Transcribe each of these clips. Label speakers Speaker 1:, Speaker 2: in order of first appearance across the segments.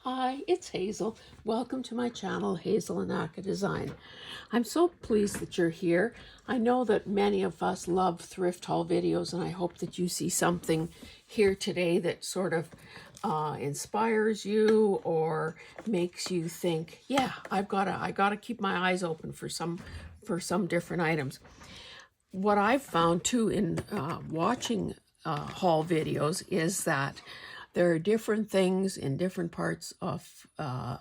Speaker 1: Hi, it's Hazel. Welcome to my channel, Hazel and Aka Design. I'm so pleased that you're here. I know that many of us love thrift haul videos, and I hope that you see something here today that sort of inspires you or makes you think, yeah, I gotta keep my eyes open for some different items. What I've found too in watching haul videos is that there are different things in different parts of the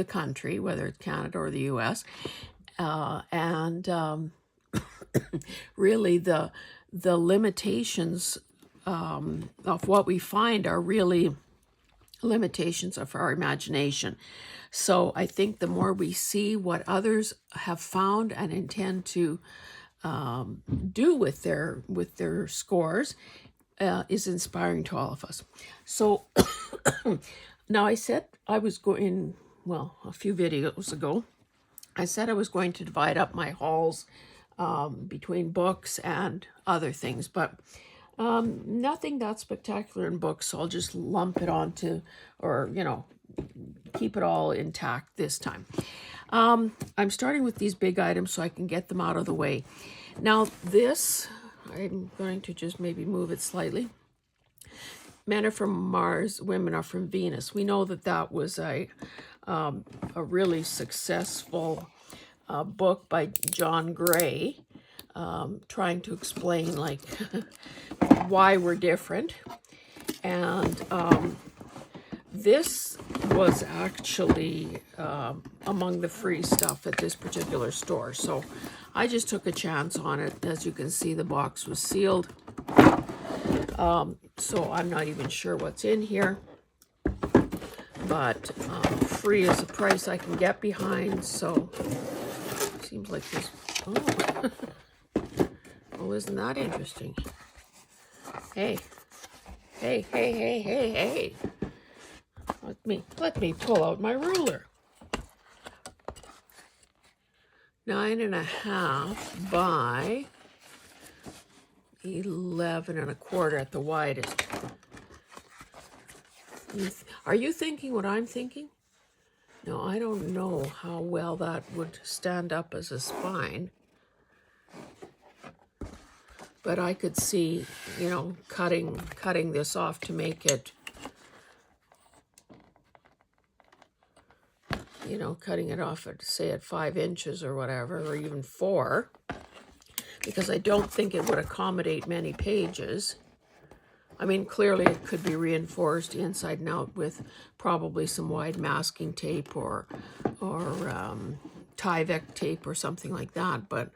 Speaker 1: country, whether it's Canada or the US, and really the limitations of what we find are really limitations of our imagination. So I think the more we see what others have found and intend to do with their scores, is inspiring to all of us. So now I said I was going, well, a few videos ago, I said I was going to divide up my hauls between books and other things, but nothing that spectacular in books, so I'll just lump it onto, or, keep it all intact this time. I'm starting with these big items so I can get them out of the way. Now this, I'm going to just maybe move it slightly. Men are from Mars, women are from Venus. We know that that was a really successful book by John Gray, trying to explain like why we're different. And this was actually among the free stuff at this particular store. So I just took a chance on it. As you can see, the box was sealed. So I'm not even sure what's in here. But free is a price I can get behind. So seems like this. Oh, well, isn't that interesting? Hey, hey, hey, hey, hey, hey. Let me pull out my ruler. 9.5 by 11.25 at the widest. Are you thinking what I'm thinking? No, I don't know how well that would stand up as a spine. But I could see, cutting this off to make it, cutting it off at, say, at 5 inches or whatever, or even 4, because I don't think it would accommodate many pages. I mean, clearly it could be reinforced inside and out with probably some wide masking tape or Tyvek tape or something like that, but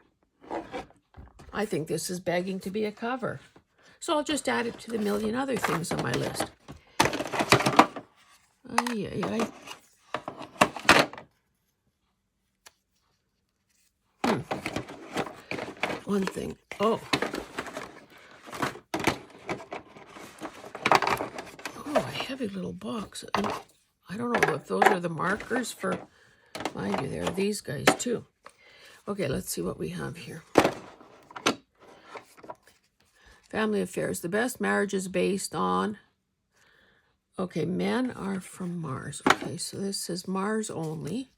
Speaker 1: I think this is begging to be a cover. So I'll just add it to the million other things on my list. Ay, ay, ay. One thing. Oh, a heavy little box. And I don't know if those are the markers for, mind you, there are these guys too. Okay, let's see what we have here. Family affairs. The best marriage is based on, okay, men are from Mars. Okay, so this says Mars only.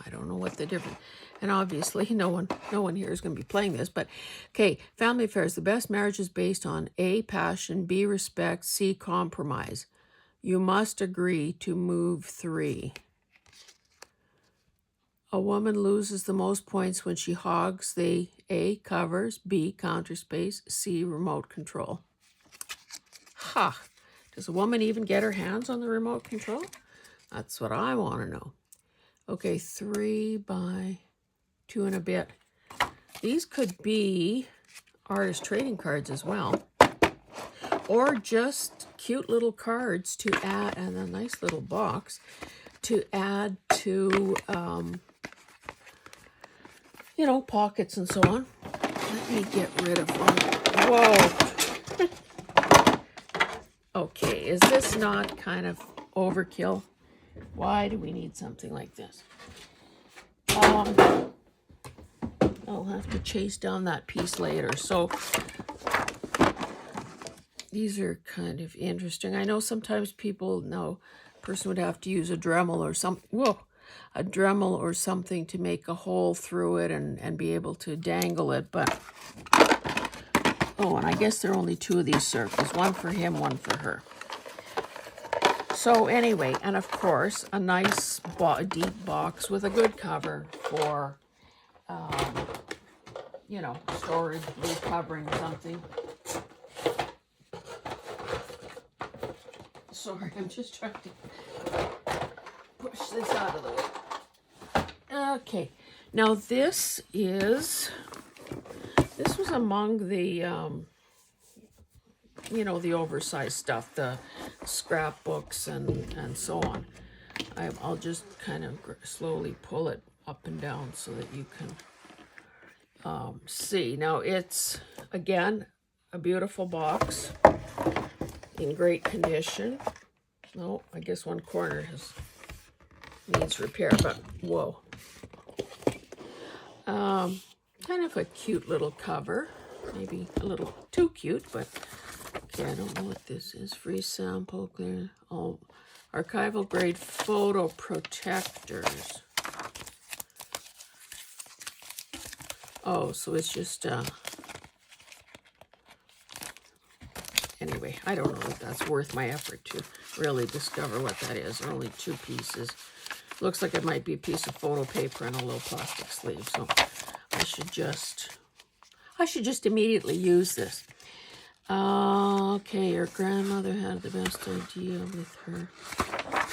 Speaker 1: I don't know what the difference, and obviously no one here is going to be playing this, but okay, family affairs. The best marriage is based on A, passion, B, respect, C, compromise. You must agree to move 3. A woman loses the most points when she hogs the A, covers, B, counter space, C, remote control. Ha! Does a woman even get her hands on the remote control? That's what I want to know. Okay, 3 by 2 and a bit. These could be artist trading cards as well, or just cute little cards to add, and a nice little box to add to, pockets and so on. Let me get rid of one. Whoa. Okay, is this not kind of overkill? Why do we need something like this? I'll have to chase down that piece later. So These are kind of interesting. I know sometimes people know a person would have to use a Dremel or some a Dremel or something to make a hole through it and be able to dangle it, but oh, and I guess there are only 2 of these circles, one for him, one for her. So anyway, and of course, a nice deep box with a good cover for, you know, storage, recovering something. Sorry, I'm just trying to push this out of the way. Okay, now this was among the, you know, the oversized stuff, the scrapbooks and so on. I'll just kind of slowly pull it up and down so that you can see. Now it's, again, a beautiful box in great condition. No, I guess one corner needs repair, but whoa. Kind of a cute little cover, maybe a little too cute, but okay, I don't know what this is. Free sample, clear, all archival grade photo protectors. Oh, so it's just, anyway, I don't know if that's worth my effort to really discover what that is. There are only 2 pieces. Looks like it might be a piece of photo paper and a little plastic sleeve, so I should just immediately use this. Okay, your grandmother had the best idea with her.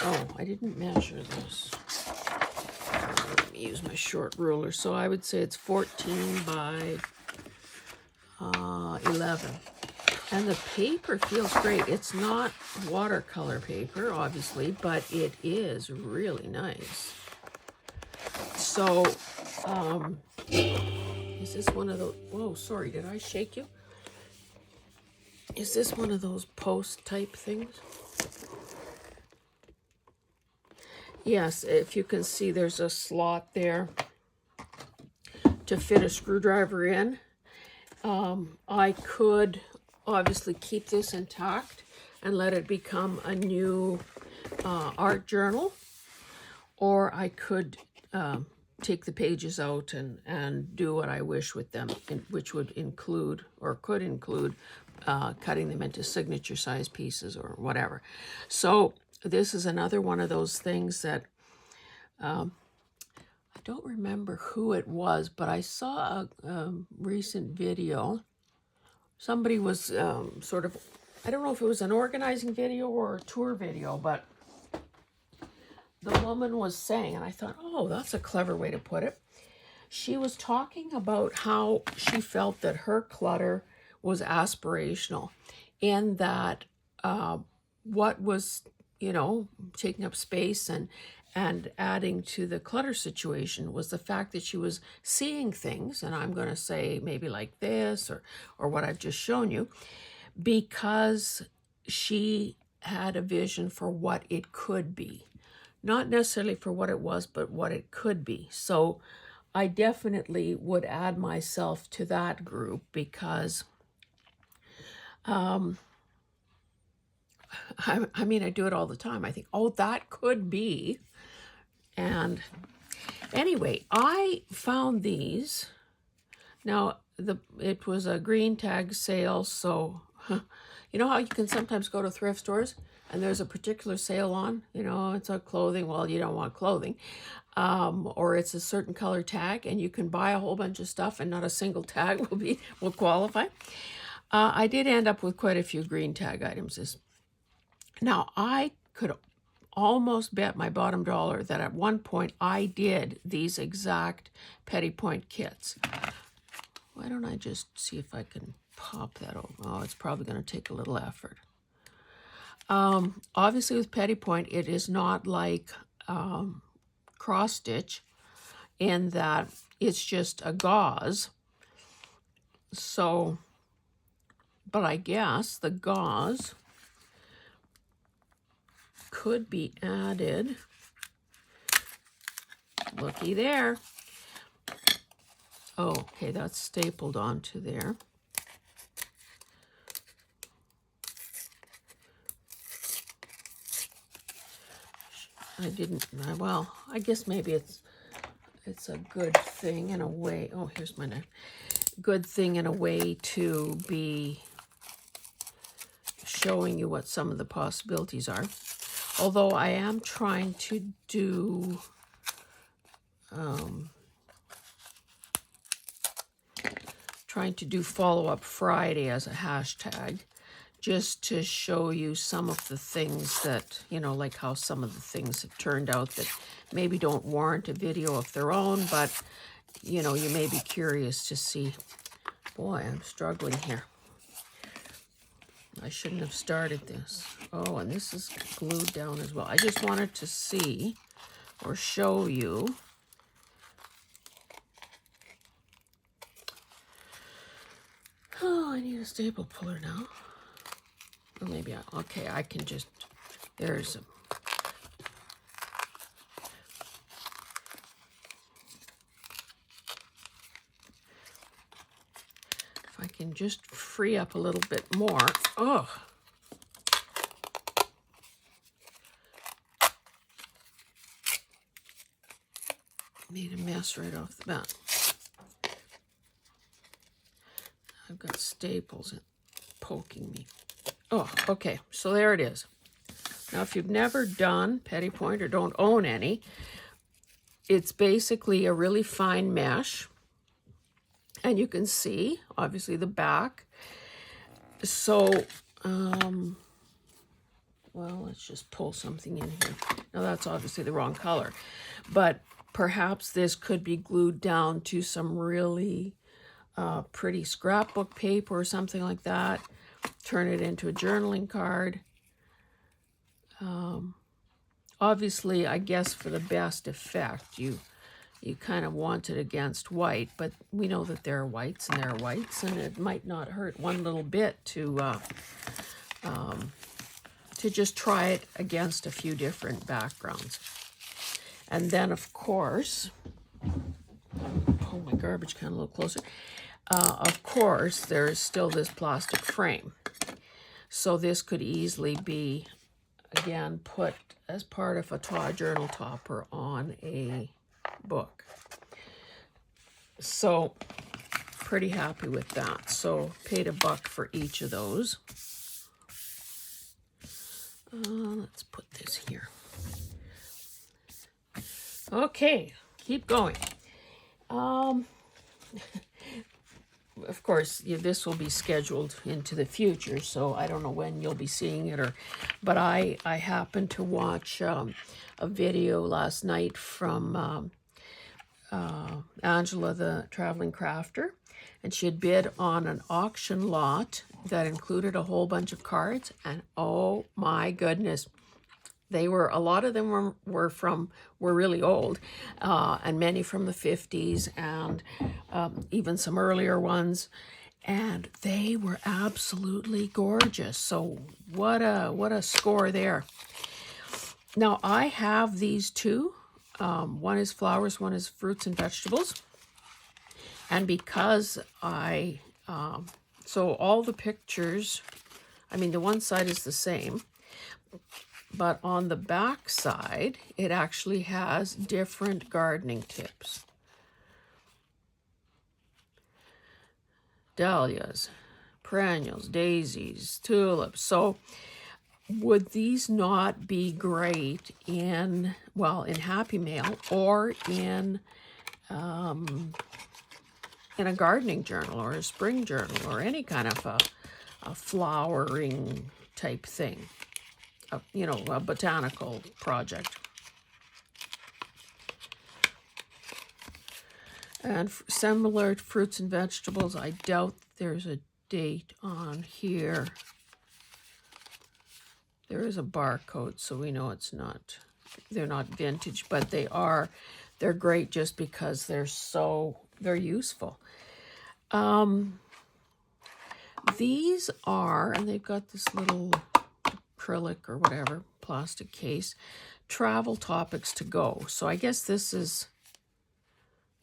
Speaker 1: Oh, I didn't measure this. Let me use my short ruler. So I would say it's 14 by 11. And the paper feels great. It's not watercolor paper, obviously, but it is really nice. So, is this one of those, whoa, sorry, did I shake you? Is this one of those post type things? Yes, if you can see, there's a slot there to fit a screwdriver in. I could obviously keep this intact and let it become a new art journal, or I could take the pages out and do what I wish with them, which would include, or could include, cutting them into signature size pieces or whatever. So this is another one of those things that I don't remember who it was, but I saw a recent video. Somebody was sort of, I don't know if it was an organizing video or a tour video, but the woman was saying, and I thought, oh, that's a clever way to put it. She was talking about how she felt that her clutter was aspirational, in that what was, you know, taking up space and adding to the clutter situation was the fact that she was seeing things, and I'm going to say maybe like this or what I've just shown you, because she had a vision for what it could be. Not necessarily for what it was, but what it could be. So I definitely would add myself to that group, because I mean, I do it all the time. I think, oh, that could be. And anyway, I found these. Now, it was a green tag sale, so you know how you can sometimes go to thrift stores and there's a particular sale on, you know, it's on clothing. Well, you don't want clothing. Or it's a certain color tag, and you can buy a whole bunch of stuff and not a single tag will qualify. I did end up with quite a few green tag items. Now, I could almost bet my bottom dollar that at one point I did these exact petty point kits. Why don't I just see if I can pop that over? Oh, it's probably going to take a little effort. Obviously with petty point, it is not like cross stitch, in that it's just a gauze. So, but I guess the gauze could be added. Looky there. Oh, okay, that's stapled onto there. I didn't, well, I guess maybe it's a good thing in a way. Oh, here's my knife. Good thing in a way to be showing you what some of the possibilities are. Although I am trying to do Follow-Up Friday as a hashtag, just to show you some of the things that, you know, like how some of the things have turned out that maybe don't warrant a video of their own, but, you know, you may be curious to see. Boy, I'm struggling here. I shouldn't have started this. Oh, and this is glued down as well. I just wanted to see or show you. Oh, I need a staple puller now. Or maybe okay, I can just, there's a, if I can just free up a little bit more. Oh, made a mess right off the bat. I've got staples poking me. Oh, okay, so there it is. Now, if you've never done petit point or don't own any, it's basically a really fine mesh. And you can see, obviously, the back. So, well, let's just pull something in here. Now, that's obviously the wrong color. But perhaps this could be glued down to some really pretty scrapbook paper or something like that. Turn it into a journaling card. Obviously, I guess for the best effect, you kind of want it against white, but we know that there are whites and there are whites, and it might not hurt one little bit to just try it against a few different backgrounds. And then, of course, pull my garbage can a little closer. Of course, there is still this plastic frame. So this could easily be, again, put as part of a journal topper on a book. So pretty happy with that. So paid $1 for each of those. Let's put this here. Okay, keep going. Of course, this will be scheduled into the future, so I don't know when you'll be seeing it, but I happened to watch a video last night from Angela, the traveling crafter, and she had bid on an auction lot that included a whole bunch of cards, and oh my goodness, a lot of them were really old, and many from the 50s, and even some earlier ones, and they were absolutely gorgeous. So what a score there. Now I have these two. One is flowers, one is fruits and vegetables, and because so all the pictures, I mean, the one side is the same, but on the back side, it actually has different gardening tips. Dahlias, perennials, daisies, tulips. So would these not be great in Happy Mail or in a gardening journal or a spring journal or any kind of a flowering type thing? A botanical project. And similar to fruits and vegetables, I doubt there's a date on here. There is a barcode, so we know they're not vintage, but they're great just because they're useful. These are, and they've got this little acrylic or whatever plastic case, travel topics to go. So I guess this is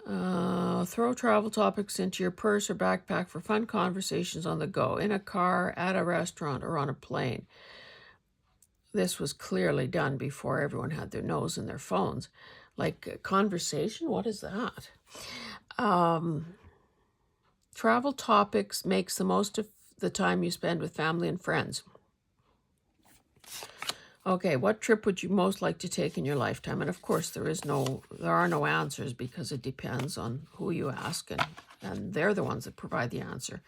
Speaker 1: throw travel topics into your purse or backpack for fun conversations on the go, in a car, at a restaurant, or on a plane. this was clearly done before everyone had their nose in their phones. Like conversation, what is that? Travel topics makes the most of the time you spend with family and friends. Okay, what trip would you most like to take in your lifetime? And of course, there are no answers because it depends on who you ask, and they're the ones that provide the answer.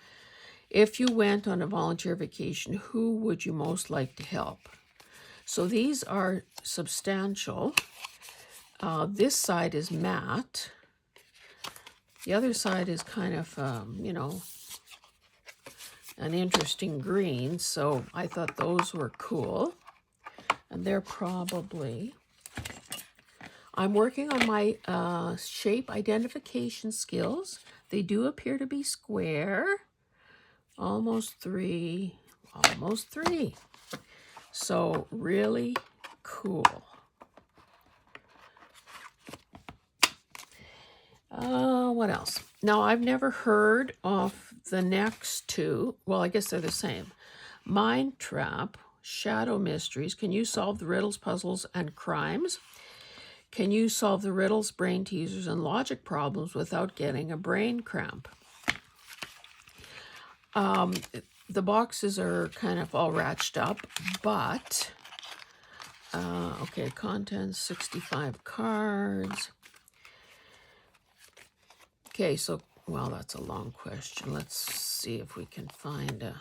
Speaker 1: If you went on a volunteer vacation, who would you most like to help? So these are substantial. This side is matte. The other side is kind of, an interesting green. So I thought those were cool. And they're probably... I'm working on my shape identification skills. They do appear to be square. Almost three. So really cool. What else? Now, I've never heard of the next two. Well, I guess they're the same. Mind Trap, Shadow Mysteries. Can you solve the riddles, puzzles, and crimes? Can you solve the riddles, brain teasers, and logic problems without getting a brain cramp? The boxes are kind of all ratched up, but... okay, contents, 65 cards. Okay, so, well, that's a long question. Let's see if we can find a...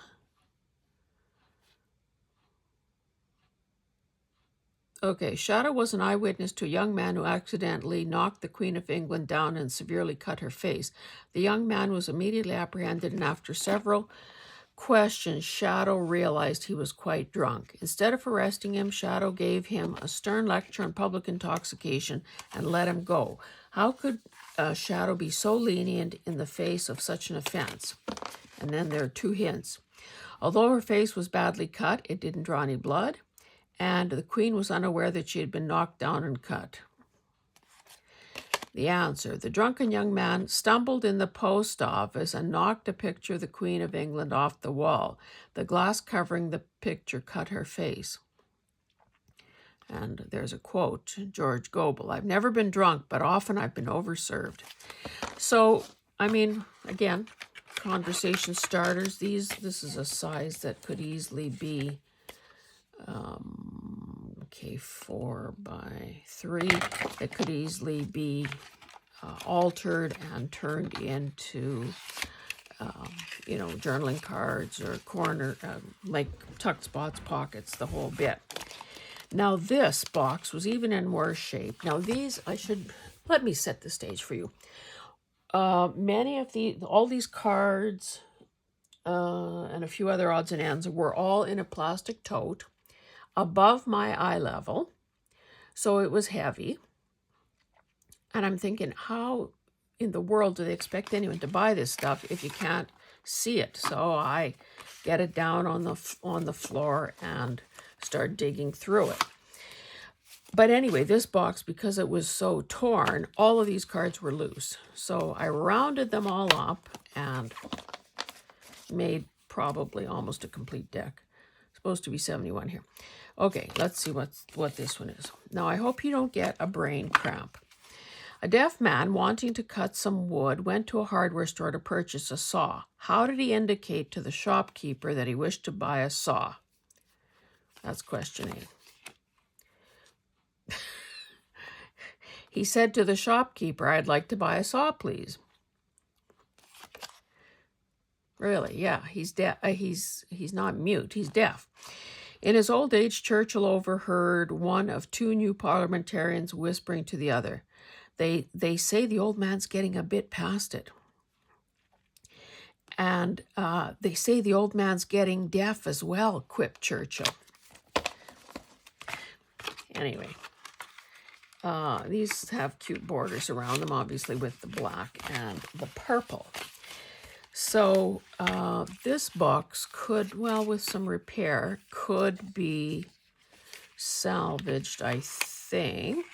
Speaker 1: Okay, Shadow was an eyewitness to a young man who accidentally knocked the Queen of England down and severely cut her face. The young man was immediately apprehended, and after several questions, Shadow realized he was quite drunk. Instead of arresting him, Shadow gave him a stern lecture on public intoxication and let him go. How could Shadow be so lenient in the face of such an offense? And then there are two hints. Although her face was badly cut, it didn't draw any blood, and the Queen was unaware that she had been knocked down and cut. The answer: the drunken young man stumbled in the post office and knocked a picture of the Queen of England off the wall. The glass covering the picture cut her face. And there's a quote, George Goebel: I've never been drunk, but often I've been overserved. So, I mean, again, conversation starters. This is a size that could easily be 4 by 3. It could easily be altered and turned into journaling cards or corner like tucked spots, pockets, the whole bit. Now this box was even in worse shape. Now these, let me set the stage for you. All these cards and a few other odds and ends were all in a plastic tote above my eye level, so it was heavy. And I'm thinking, how in the world do they expect anyone to buy this stuff if you can't see it? So I get it down on the floor and start digging through it. But anyway, this box, because it was so torn, all of these cards were loose. So I rounded them all up and made probably almost a complete deck. Supposed to be 71 here. Okay, let's see what this one is. Now, I hope you don't get a brain cramp. A deaf man wanting to cut some wood went to a hardware store to purchase a saw. How did he indicate to the shopkeeper that he wished to buy a saw? That's question A. He said to the shopkeeper, I'd like to buy a saw, please. Really, yeah, he's deaf. He's not mute, he's deaf. In his old age, Churchill overheard one of two new parliamentarians whispering to the other. They say the old man's getting a bit past it. And they say the old man's getting deaf as well, quipped Churchill. Anyway, these have cute borders around them, obviously with the black and the purple. So this box could, well, with some repair, could be salvaged, I think,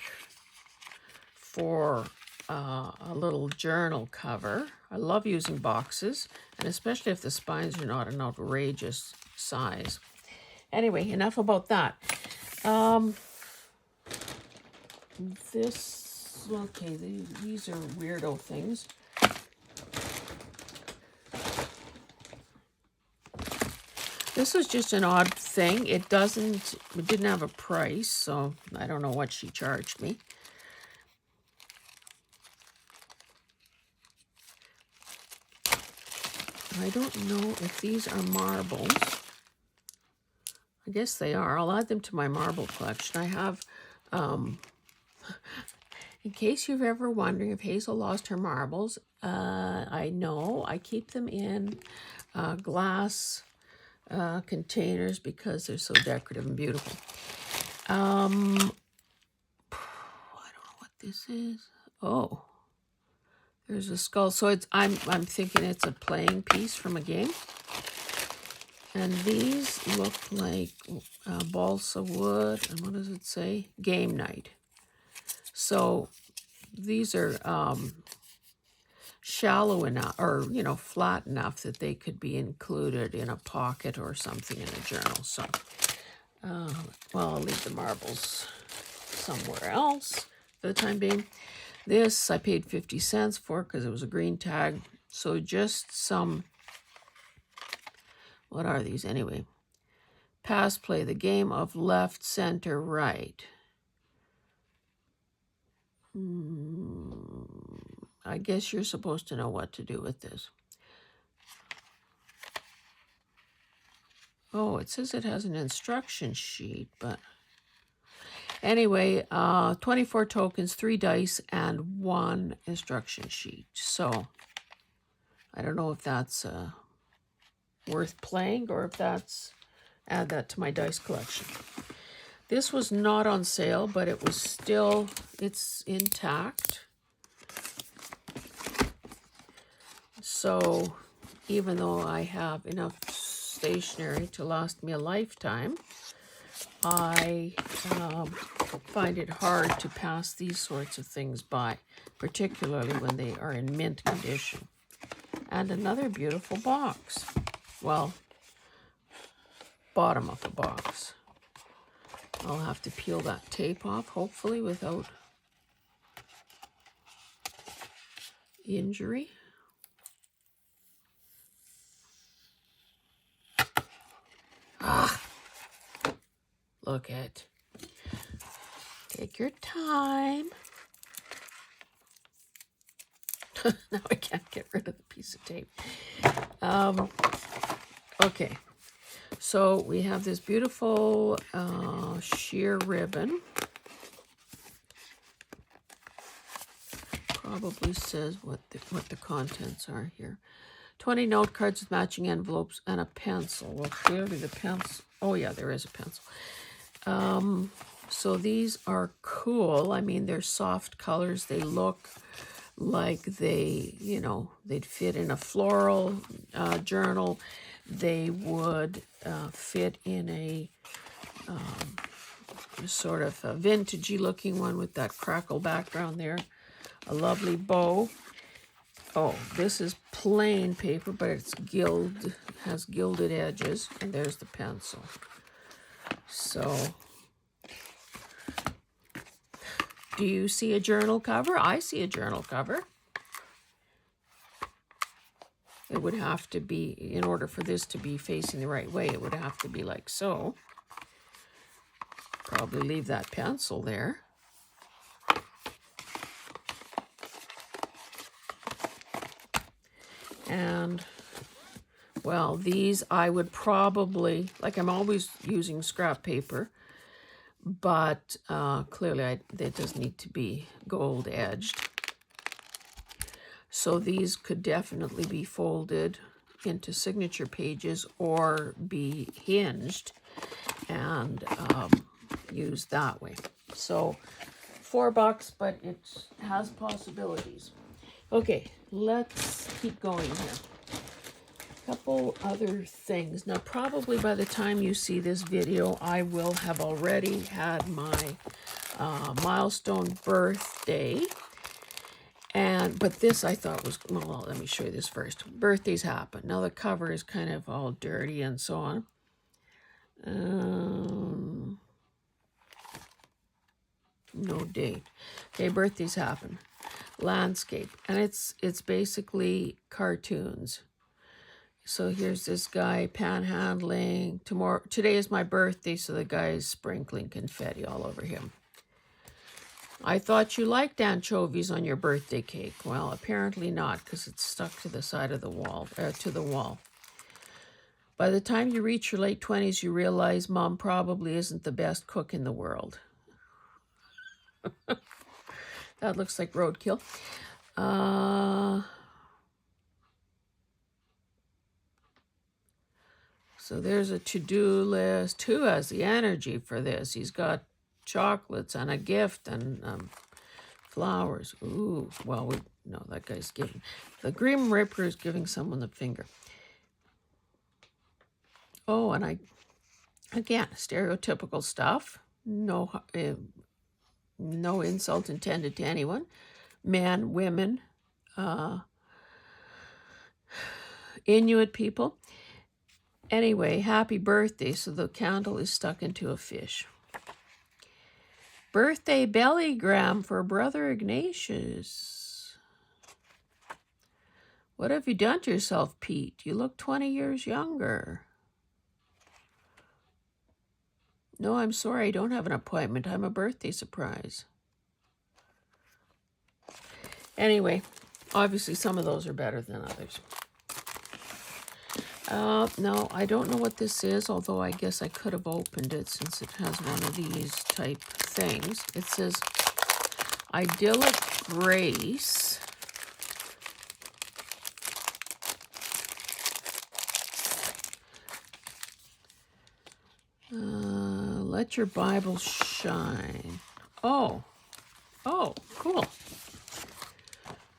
Speaker 1: for a little journal cover. I love using boxes, and especially if the spines are not an outrageous size. Anyway, enough about that. Um, okay, these are weirdo things. This was just an odd thing. It didn't have a price, so I don't know what she charged me. I don't know if these are marbles. I guess they are. I'll add them to my marble collection. I have, in case you're ever wondering if Hazel lost her marbles, I know I keep them in glass containers because they're so decorative and beautiful. I don't know what this is. Oh, there's a skull. So I'm thinking it's a playing piece from a game. And these look like balsa wood. And what does it say? Game night. So these are shallow enough, or flat enough that they could be included in a pocket or something in a journal. So, well, I'll leave the marbles somewhere else for the time being. This I paid 50 cents for because it was a green tag. So just some, what are these anyway? Pass, play, the game of left, center, right. I guess you're supposed to know what to do with this. Oh, it says it has an instruction sheet, but anyway, 24 tokens, 3 dice, and 1 instruction sheet. So I don't know if that's worth playing or if that's, add that to my dice collection. This was not on sale, but it was still, it's intact. So even though I have enough stationery to last me a lifetime, I find it hard to pass these sorts of things by, particularly when they are in mint condition. And another beautiful box. Well, bottom of the box. I'll have to peel that tape off, hopefully without injury. Ah, look at. Take your time. Now I can't get rid of the piece of tape. Okay, so we have this beautiful sheer ribbon. Probably says what the contents are here. 20 note cards with matching envelopes and a pencil. Well, clearly the pencil. Oh yeah, there is a pencil. So these are cool. I mean, they're soft colors. They look like they, they'd fit in a floral journal. They would fit in a sort of a vintagey looking one with that crackle background there. A lovely bow. Oh, this is plain paper, but it's has gilded edges, and there's the pencil. So, do you see a journal cover? I see a journal cover. It would have to be, in order for this to be facing the right way, it would have to be like so. Probably leave that pencil there. And, well, these I would probably, like I'm always using scrap paper, but clearly it does need to be gold edged. So these could definitely be folded into signature pages or be hinged and used that way. So $4, but it has possibilities. Okay, let's keep going here. A couple other things. Now, probably by the time you see this video, I will have already had my milestone birthday. But this I thought was, well, let me show you this first. Birthdays happen. Now the cover is kind of all dirty and so on. No date. Okay, birthdays happen. Landscape. And it's basically cartoons. So here's this guy panhandling. Today is my birthday, so the guy is sprinkling confetti all over him. I thought you liked anchovies on your birthday cake. Well, apparently not, because it's stuck to the side of the wall, to the wall. By the time you reach your late 20s, you realize Mom probably isn't the best cook in the world. That looks like roadkill. So there's a to-do list. Who has the energy for this? He's got chocolates and a gift and flowers. Ooh, well, no, that guy's giving. The Grim Reaper is giving someone the finger. Oh, and again, stereotypical stuff. No insult intended to anyone. Men, women, Inuit people. Anyway, happy birthday. So the candle is stuck into a fish. Birthday bellygram for Brother Ignatius. What have you done to yourself, Pete? You look 20 years younger. No, I'm sorry, I don't have an appointment. I'm a birthday surprise. Anyway, obviously some of those are better than others. No, I don't know what this is, although I guess I could have opened it since it has one of these type things. It says, Idyllic Grace. Let your Bible shine. Oh, cool.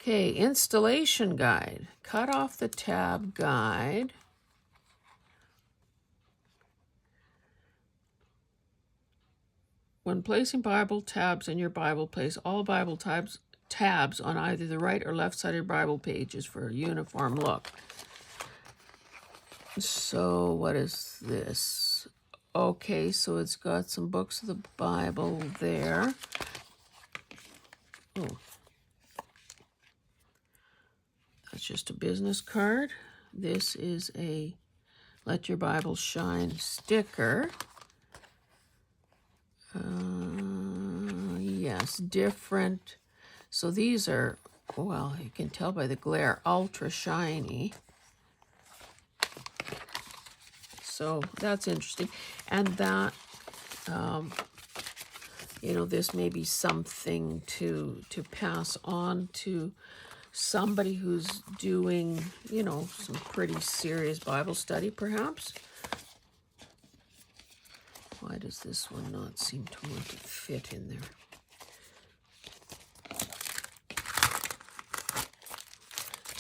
Speaker 1: Okay, installation guide. Cut off the tab guide. When placing Bible tabs in your Bible, place all Bible tabs on either the right or left side of your Bible pages for a uniform look. So what is this? Okay, so it's got some books of the Bible there. Oh, that's just a business card. This is a Let Your Bible Shine sticker. Yes, different. So these are, well, you can tell by the glare, ultra shiny. So that's interesting. And that, this may be something to pass on to somebody who's doing, some pretty serious Bible study, perhaps. Why does this one not seem to want to fit in there?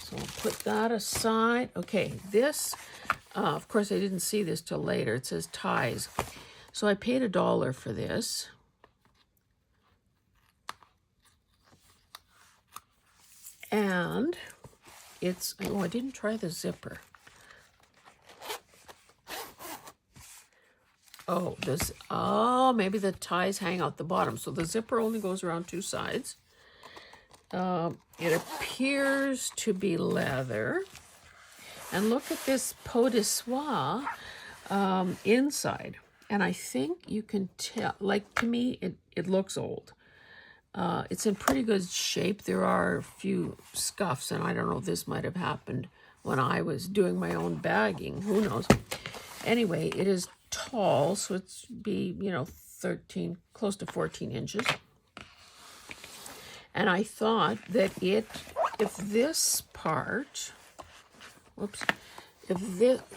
Speaker 1: So I'll put that aside. Okay, this, of course, I didn't see this till later. It says ties. So I paid $1 for this. And it's, I didn't try the zipper. Maybe the ties hang out the bottom. So the zipper only goes around two sides. It appears to be leather. And look at this pot de soie inside. And I think you can tell, like, to me, it looks old. It's in pretty good shape. There are a few scuffs, and I don't know, this might have happened when I was doing my own bagging. Who knows? Anyway, it is tall, so it's be, 13, close to 14 inches. And I thought that if this part,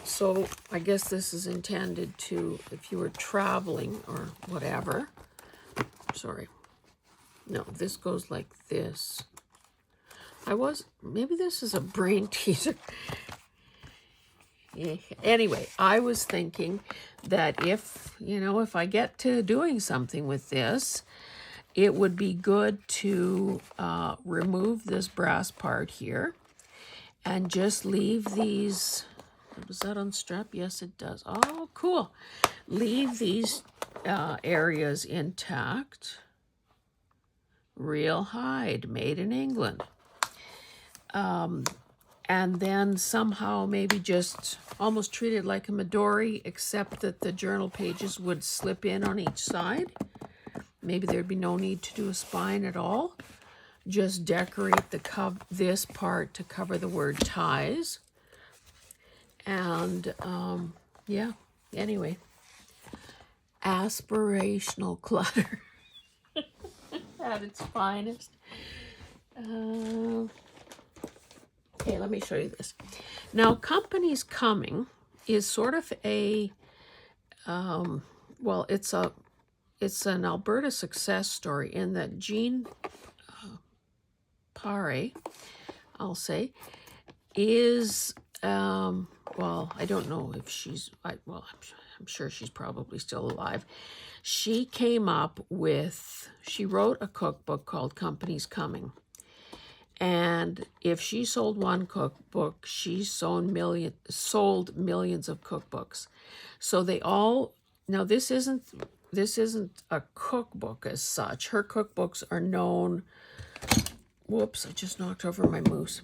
Speaker 1: so I guess this is intended to, if you were traveling or whatever, sorry. No, this goes like this. Maybe this is a brain teaser. Anyway, I was thinking that if I get to doing something with this, it would be good to remove this brass part here and just leave these, does that unstrap? Yes, it does. Oh, cool. Leave these areas intact. real hide, made in England. And then somehow maybe just almost treat it like a Midori, except that the journal pages would slip in on each side. Maybe there'd be no need to do a spine at all. Just decorate this part to cover the word ties. And yeah, anyway, aspirational clutter at its finest. Okay, let me show you this. Now, Company's Coming is sort of a, well, it's an Alberta success story in that Jean Pare, I'll say, is, well, I don't know if she's, I'm sure she's probably still alive. She wrote a cookbook called Company's Coming. And if she sold one cookbook, she sold millions of cookbooks. So they all, now this isn't a cookbook as such. Her cookbooks are known, whoops, I just knocked over my moose.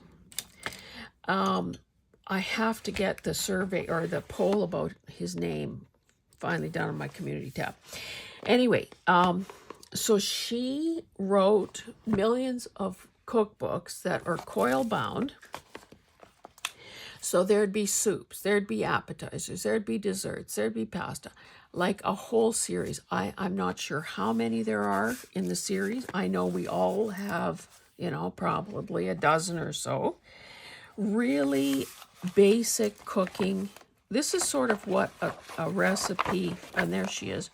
Speaker 1: I have to get the survey or the poll about his name finally done on my community tab. Anyway, so she wrote millions of cookbooks that are coil bound. So there'd be soups, there'd be appetizers, there'd be desserts, there'd be pasta, like a whole series. I'm not sure how many there are in the series. I know we all have, probably a dozen or so. Really basic cooking. This is sort of what a recipe, and there she is.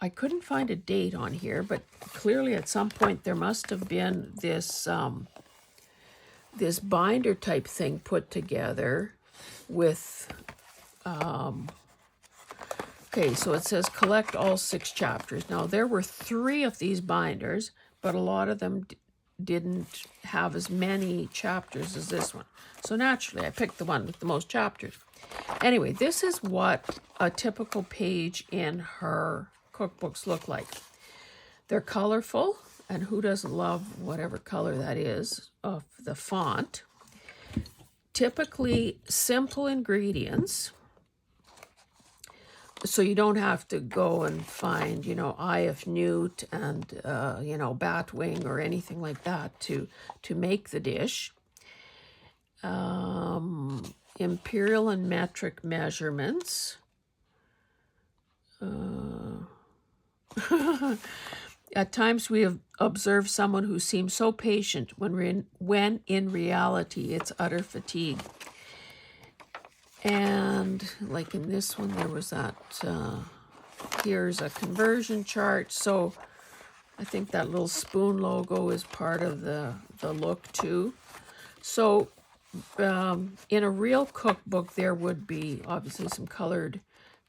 Speaker 1: I couldn't find a date on here, but clearly at some point there must have been this this binder type thing put together with, okay, so it says collect all 6 chapters. Now there were 3 of these binders, but a lot of them didn't have as many chapters as this one. So naturally I picked the one with the most chapters. Anyway, this is what a typical page in her cookbooks look like. They're colorful, and who doesn't love whatever color that is of the font. Typically simple ingredients, so you don't have to go and find, eye of newt and bat wing or anything like that to make the dish. Imperial and metric measurements. At times we have observed someone who seems so patient when in reality it's utter fatigue. And like in this one, there was that, here's a conversion chart. So I think that little spoon logo is part of the look too. So in a real cookbook, there would be obviously some colored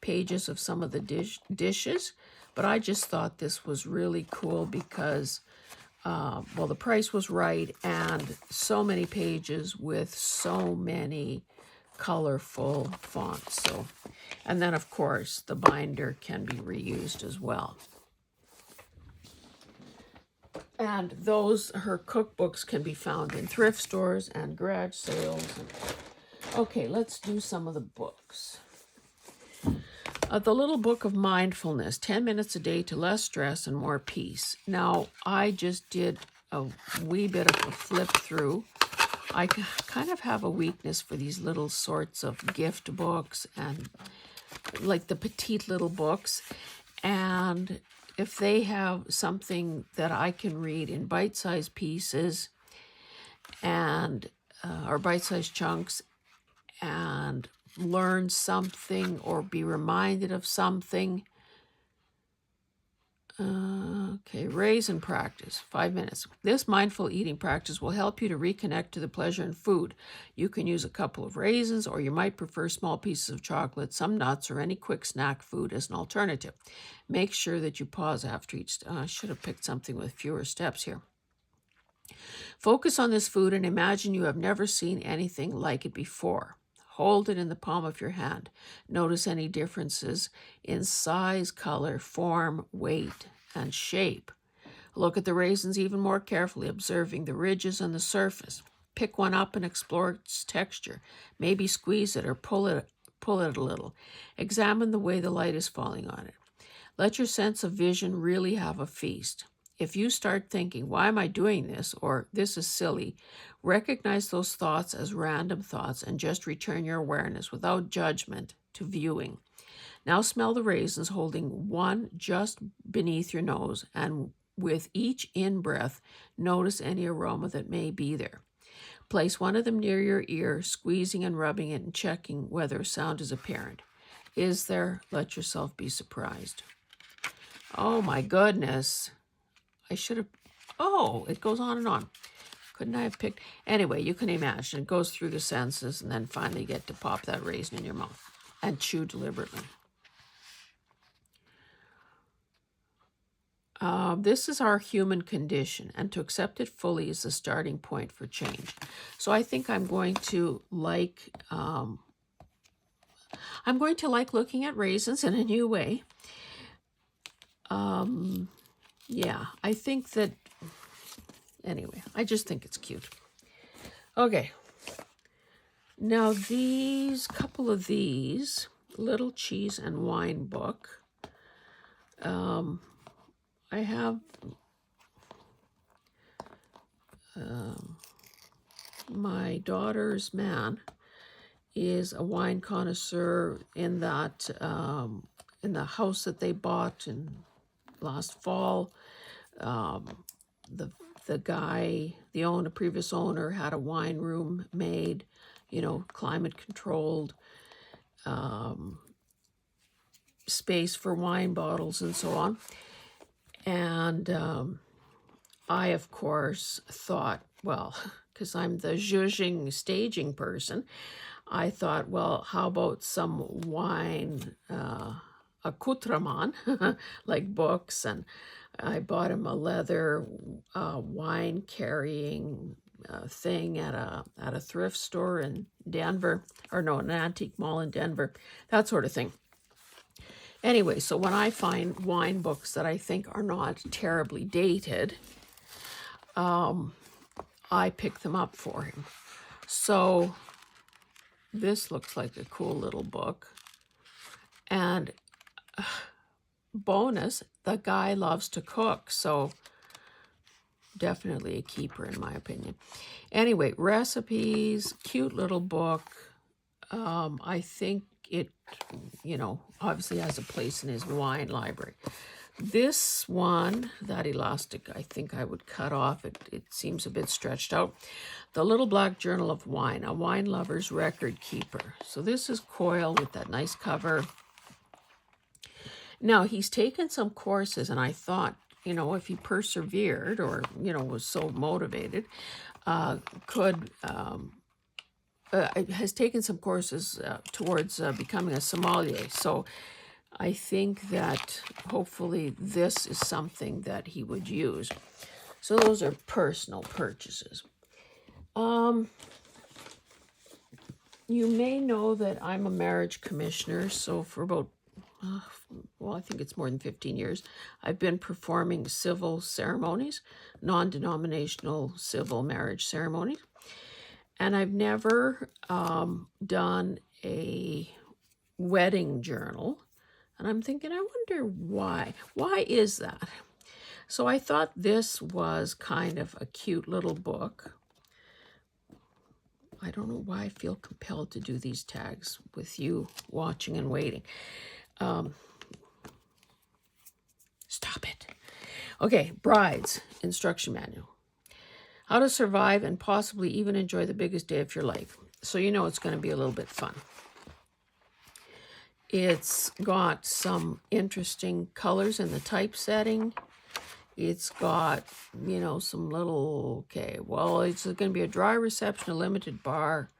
Speaker 1: pages of some of the dishes. But I just thought this was really cool because, well, the price was right, and so many pages with so many colorful fonts. So, and then of course the binder can be reused as well. And her cookbooks can be found in thrift stores and garage sales. Okay, let's do some of the books. The Little Book of Mindfulness, 10 minutes a day to less stress and more peace. Now, I just did a wee bit of a flip through. I kind of have a weakness for these little sorts of gift books and like the petite little books. And if they have something that I can read in bite-sized pieces and or bite-sized chunks and learn something or be reminded of something. Okay, raise and practice, 5 minutes. This mindful eating practice will help you to reconnect to the pleasure in food. You can use a couple of raisins, or you might prefer small pieces of chocolate, some nuts, or any quick snack food as an alternative. Make sure that you pause after each. I should have picked something with fewer steps here. Focus on this food and imagine you have never seen anything like it before. Hold it in the palm of your hand. Notice any differences in size, color, form, weight, and shape. Look at the raisins even more carefully, observing the ridges and the surface. Pick one up and explore its texture. Maybe squeeze it or pull it a little. Examine the way the light is falling on it. Let your sense of vision really have a feast. If you start thinking, why am I doing this? Or this is silly, recognize those thoughts as random thoughts and just return your awareness without judgment to viewing. Now smell the raisins, holding one just beneath your nose, and with each in-breath, notice any aroma that may be there. Place one of them near your ear, squeezing and rubbing it and checking whether sound is apparent. Is there? Let yourself be surprised. Oh my goodness. I should have, oh, it goes on and on. Couldn't I have picked? Anyway, you can imagine. It goes through the senses and then finally get to pop that raisin in your mouth and chew deliberately. This is our human condition, and to accept it fully is the starting point for change. So I think I'm going to like looking at raisins in a new way. Yeah, I think that, anyway, I just think it's cute. Okay. Now couple of these, Little Cheese and Wine book. I have my daughter's man is a wine connoisseur in that in the house that they bought in last fall. The guy, the previous owner, had a wine room made, climate controlled, space for wine bottles and so on. And I, of course, thought, well, because I'm the zhuzhing staging person, I thought, well, how about some wine accoutrement, like books, and I bought him a leather wine carrying thing at a thrift store in Denver, or no, an antique mall in Denver, that sort of thing. Anyway, so when I find wine books that I think are not terribly dated, I pick them up for him. So this looks like a cool little book. And bonus, the guy loves to cook, so definitely a keeper in my opinion. Anyway, recipes, cute little book. I think it, obviously has a place in his wine library. This one, that elastic, I think I would cut off. It seems a bit stretched out. The Little Black Journal of Wine, a wine lover's record keeper. So this is coil with that nice cover. Now, he's taken some courses, and I thought, if he persevered or, was so motivated, has taken some courses towards becoming a sommelier. So I think that hopefully this is something that he would use. So those are personal purchases. You may know that I'm a marriage commissioner, so for about, I think it's more than 15 years, I've been performing civil ceremonies, non-denominational civil marriage ceremonies. And I've never done a wedding journal. And I'm thinking, I wonder why. Why is that? So I thought this was kind of a cute little book. I don't know why I feel compelled to do these tags with you watching and waiting. Stop it. Okay, Brides Instruction Manual. How to survive and possibly even enjoy the biggest day of your life. So it's going to be a little bit fun. It's got some interesting colors in the typesetting. It's got, some little, it's going to be a dry reception, a limited bar,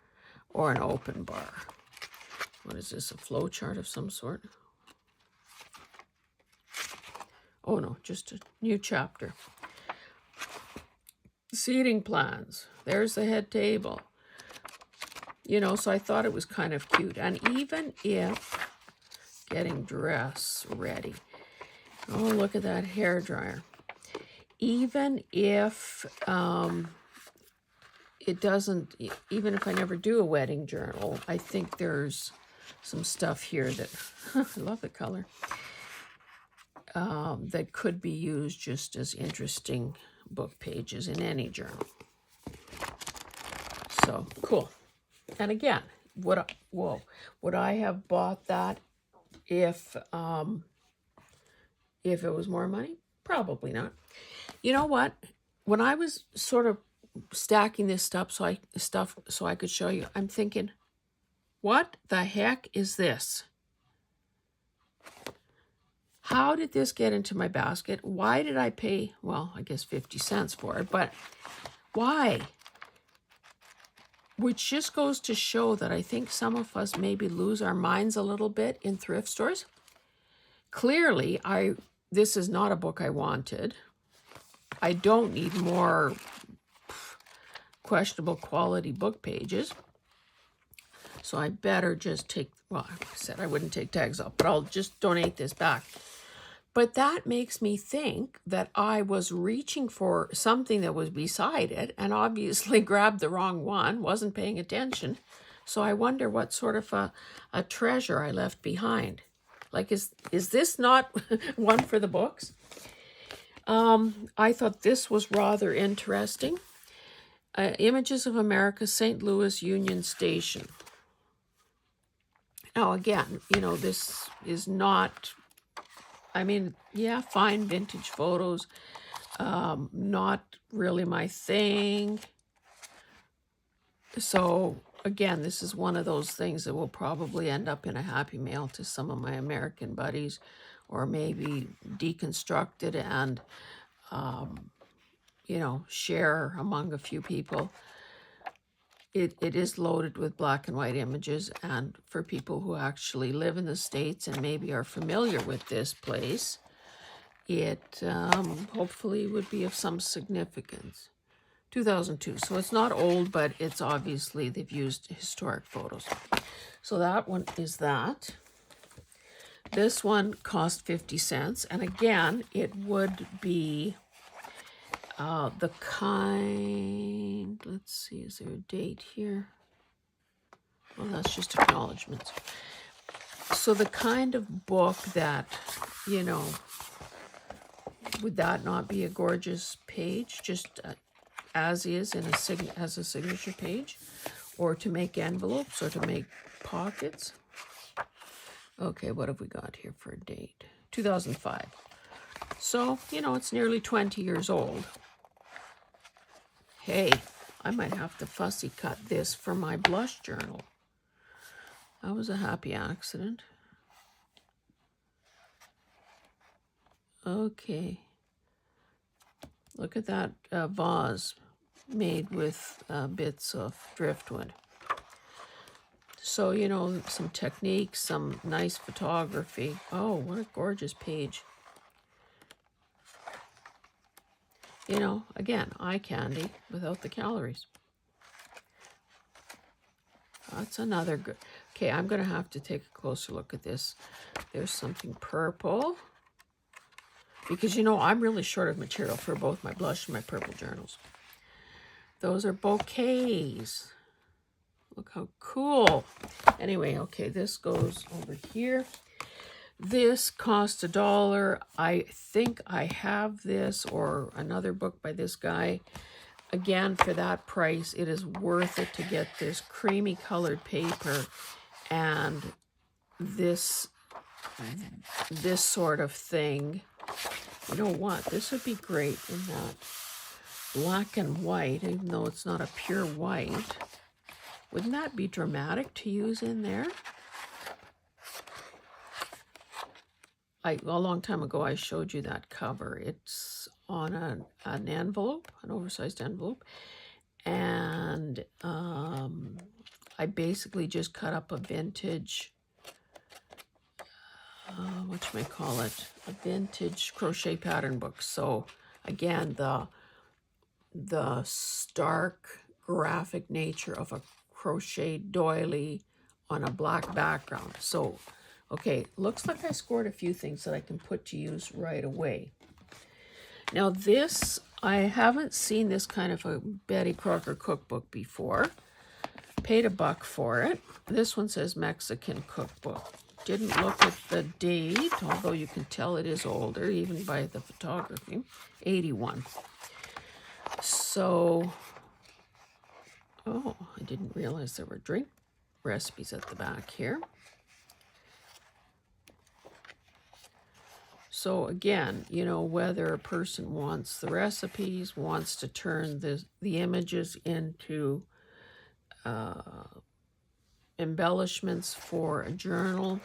Speaker 1: or an open bar. What is this, a flow chart of some sort? Oh no, just a new chapter. Seating plans. There's the head table. So I thought it was kind of cute. And even if getting dress ready, Oh, look at that hair dryer. Even if it doesn't, even if I never do a wedding journal, I think there's some stuff here that, I love the color, that could be used just as interesting book pages in any journal. So, cool. And again, would I have bought that if it was more money? Probably not. You know what? When I was sort of stacking this stuff so I could show you, I'm thinking, what the heck is this? How did this get into my basket? Why did I pay, well, I guess 50 cents for it, but why? Which just goes to show that I think some of us maybe lose our minds a little bit in thrift stores. Clearly, this is not a book I wanted. I don't need more questionable quality book pages. So I better just take, well, I said I wouldn't take tags off, but I'll just donate this back. But that makes me think that I was reaching for something that was beside it and obviously grabbed the wrong one, wasn't paying attention. So I wonder what sort of a treasure I left behind. Like, is this not one for the books? I thought this was rather interesting. Images of America's St. Louis Union Station. Now, again, you know, this is not, I mean, yeah, fine vintage photos. Not really my thing. So, again, this is one of those things that will probably end up in a Happy Mail to some of my American buddies, or maybe deconstructed and, you know, share among a few people. It is loaded with black and white images, and for people who actually live in the States and maybe are familiar with this place, it hopefully would be of some significance. 2002, so it's not old, but it's obviously they've used historic photos. So that one is that. This one cost 50 cents, and again, it would be the kind, let's see, is there a date here? Well, that's just acknowledgments. So the kind of book that, you know, would that not be a gorgeous page, just as is in as a signature page, or to make envelopes or to make pockets? Okay, what have we got here for a date? 2005. So, you know, it's nearly 20 years old. Hey, I might have to fussy cut this for my blush journal. That was a happy accident. Okay. Look at that vase made with bits of driftwood. So, you know, some techniques, some nice photography. Oh, what a gorgeous page. You know, again, eye candy without the calories. That's another good. Okay, I'm going to have to take a closer look at this. There's something purple. Because, you know, I'm really short of material for both my blush and my purple journals. Those are bouquets. Look how cool. Anyway, okay, this goes over here. This cost $1. I think I have this or another book by this guy. Again, for that price, it is worth it to get this creamy colored paper and this sort of thing. You know what? This would be great in that black and white, even though it's not a pure white. Wouldn't that be dramatic to use in there? A long time ago, I showed you that cover. It's on an envelope, an oversized envelope. And I basically just cut up a vintage, a vintage crochet pattern book. So again, the stark graphic nature of a crochet doily on a black background. So Okay, looks like I scored a few things that I can put to use right away. Now this, I haven't seen this kind of a Betty Crocker cookbook before. Paid $1 for it. This one says Mexican cookbook. Didn't look at the date, although you can tell it is older, even by the photography. 81. So, oh, I didn't realize there were drink recipes at the back here. So again, you know, whether a person wants the recipes, wants to turn the images into embellishments for a journal,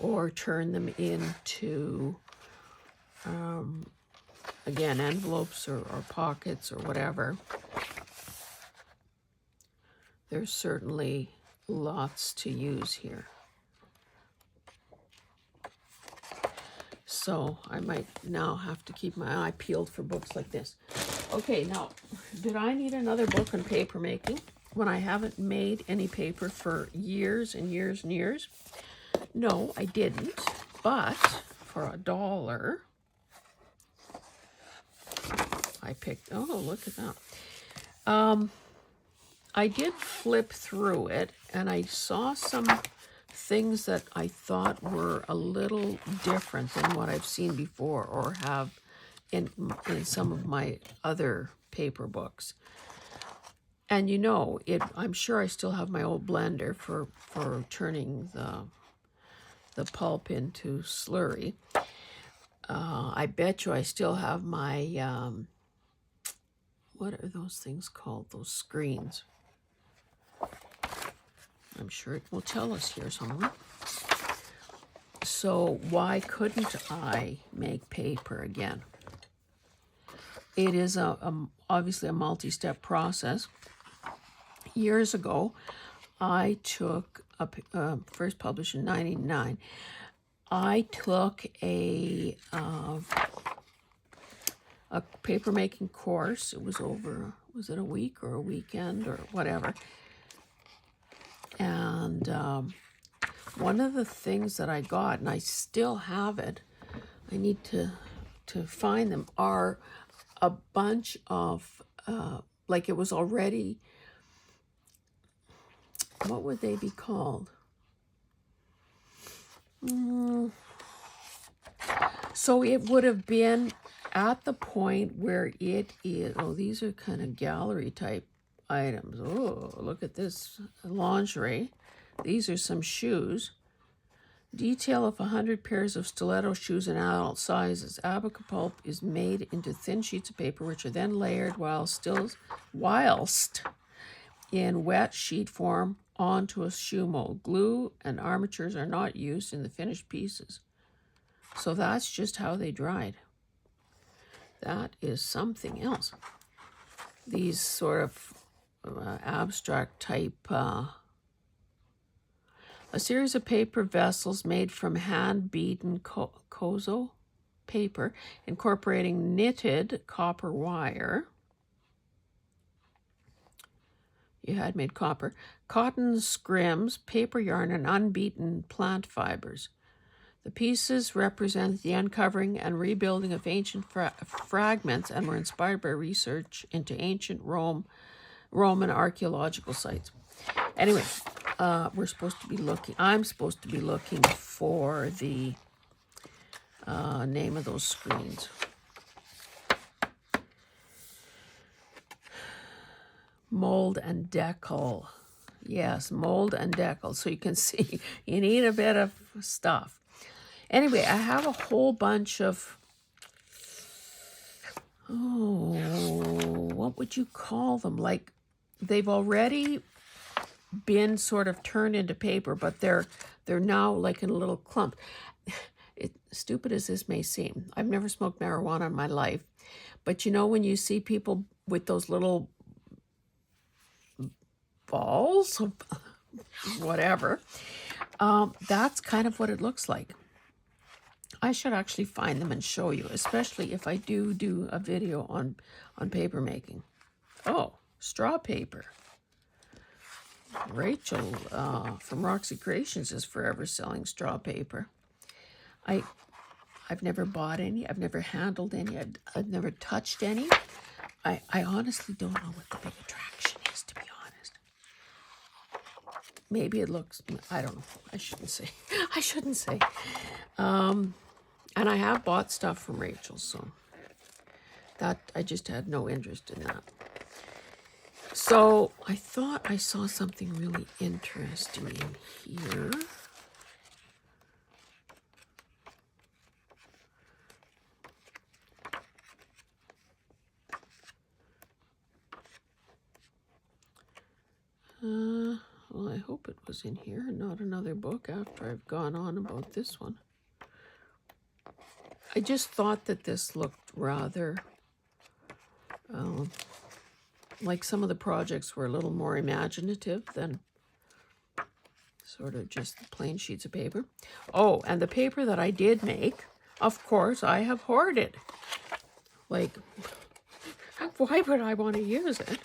Speaker 1: or turn them into, again, envelopes or pockets or whatever. There's certainly lots to use here. So I might now have to keep my eye peeled for books like this. Okay, now, did I need another book on paper making when I haven't made any paper for years and years and years? No, I didn't, but for $1, I picked, oh, look at that. I did flip through it, and I saw some things that I thought were a little different than what I've seen before or have in some of my other paper books. And you know, I'm sure I still have my old blender for turning the pulp into slurry. I bet you I still have my, what are those things called? Those screens. I'm sure it will tell us here somewhere. So why couldn't I make paper again? It is obviously a multi-step process. Years ago, I took, first published in 1999, I took a paper making course. It was over, was it a week or a weekend or whatever? And one of the things that I got, and I still have it, I need to find them, are a bunch of, like it was already, what would they be called? So it would have been at the point where it is, oh, these are kind of gallery type items. Oh, look at this lingerie. These are some shoes. Detail of 100 pairs of stiletto shoes in adult sizes. Abaca pulp is made into thin sheets of paper, which are then layered whilst in wet sheet form onto a shoe mold. Glue and armatures are not used in the finished pieces. So that's just how they dried. That is something else. These sort of abstract type, a series of paper vessels made from hand-beaten kozo paper, incorporating knitted copper wire. You had made copper, cotton scrims, paper yarn, and unbeaten plant fibers. The pieces represent the uncovering and rebuilding of ancient fragments and were inspired by research into ancient Roman archaeological sites. Anyway, I'm supposed to be looking for the name of those screens. Mold and decal. Yes, mold and decal. So you can see you need a bit of stuff. Anyway, I have a whole bunch of, what would you call them? Like, they've already been sort of turned into paper, but they're now like in a little clump. Stupid as this may seem, I've never smoked marijuana in my life, but you know when you see people with those little balls of whatever, that's kind of what it looks like. I should actually find them and show you, especially if I do a video on paper making. Oh, straw paper. Rachel from Roxy Creations is forever selling straw paper. I've never bought any. I've never handled any. I've never touched any. I honestly don't know what the big attraction is, to be honest. Maybe it looks, I don't know. I shouldn't say. I shouldn't say. And I have bought stuff from Rachel, so that I just had no interest in that. So I thought I saw something really interesting in here. Well, I hope it was in here and not another book after I've gone on about this one. I just thought that this looked rather like some of the projects were a little more imaginative than sort of just plain sheets of paper. Oh, and the paper that I did make, of course, I have hoarded. Like, why would I want to use it?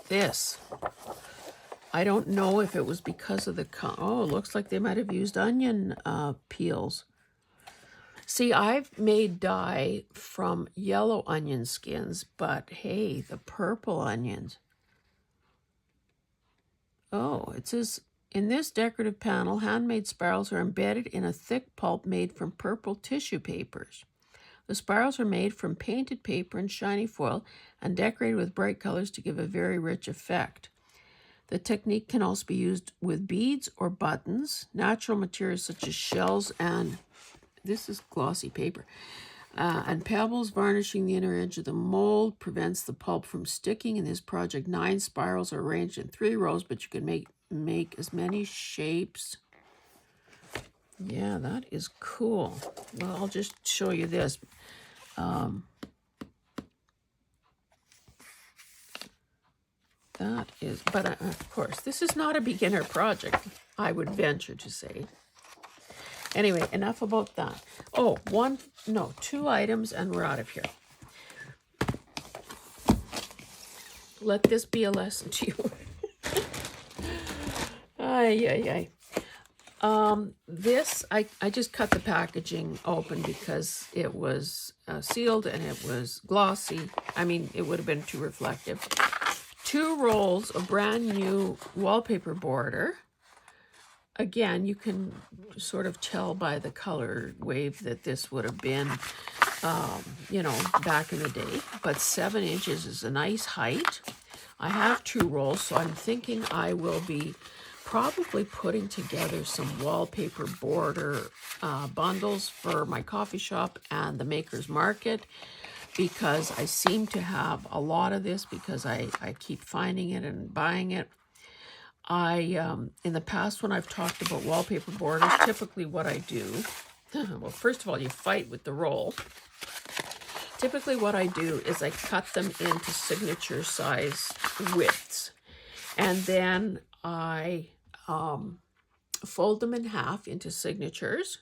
Speaker 1: This. I don't know if it was because of the... Oh, it looks like they might have used onion peels. See, I've made dye from yellow onion skins, but hey, the purple onions. Oh, it says, in this decorative panel, handmade spirals are embedded in a thick pulp made from purple tissue papers. The spirals are made from painted paper and shiny foil and decorated with bright colors to give a very rich effect. The technique can also be used with beads or buttons, natural materials such as shells and... This is glossy paper. And pebbles. Varnishing the inner edge of the mold prevents the pulp from sticking. In this project, 9 spirals are arranged in 3 rows, but you can make as many shapes. Yeah, that is cool. Well, I'll just show you this. That is, but of course, this is not a beginner project, I would venture to say. Anyway, enough about that. Oh, 2 items and we're out of here. Let this be a lesson to you. Ay. This, I just cut the packaging open because it was sealed and it was glossy. I mean, it would have been too reflective. 2 rolls of brand new wallpaper border. Again, you can sort of tell by the color wave that this would have been, back in the day. But 7 inches is a nice height. I have 2 rolls, so I'm thinking I will be probably putting together some wallpaper border bundles for my coffee shop and the Maker's Market, because I seem to have a lot of this because I keep finding it and buying it. In the past, when I've talked about wallpaper borders, typically what I do, well, first of all, you fight with the roll. Typically what I do is I cut them into signature size widths. And then I fold them in half into signatures.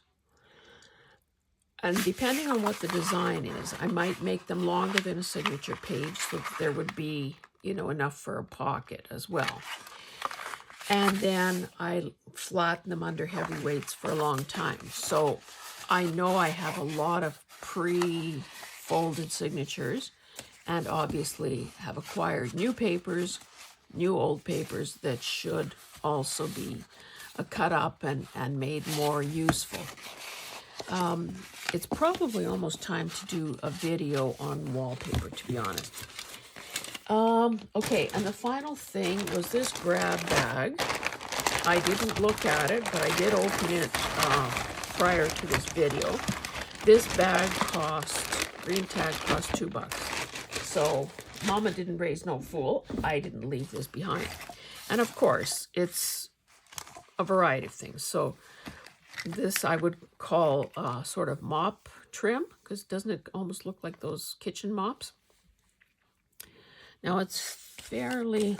Speaker 1: And depending on what the design is, I might make them longer than a signature page so that there would be, enough for a pocket as well. And then I flatten them under heavy weights for a long time. So I know I have a lot of pre-folded signatures and obviously have acquired new papers, new old papers that should also be cut up and made more useful. It's probably almost time to do a video on wallpaper, to be honest. Okay, and the final thing was this grab bag. I didn't look at it, but I did open it prior to this video. This bag green tag cost $2. So Mama didn't raise no fool. I didn't leave this behind. And of course, it's a variety of things. So this I would call sort of mop trim, because doesn't it almost look like those kitchen mops? Now it's fairly,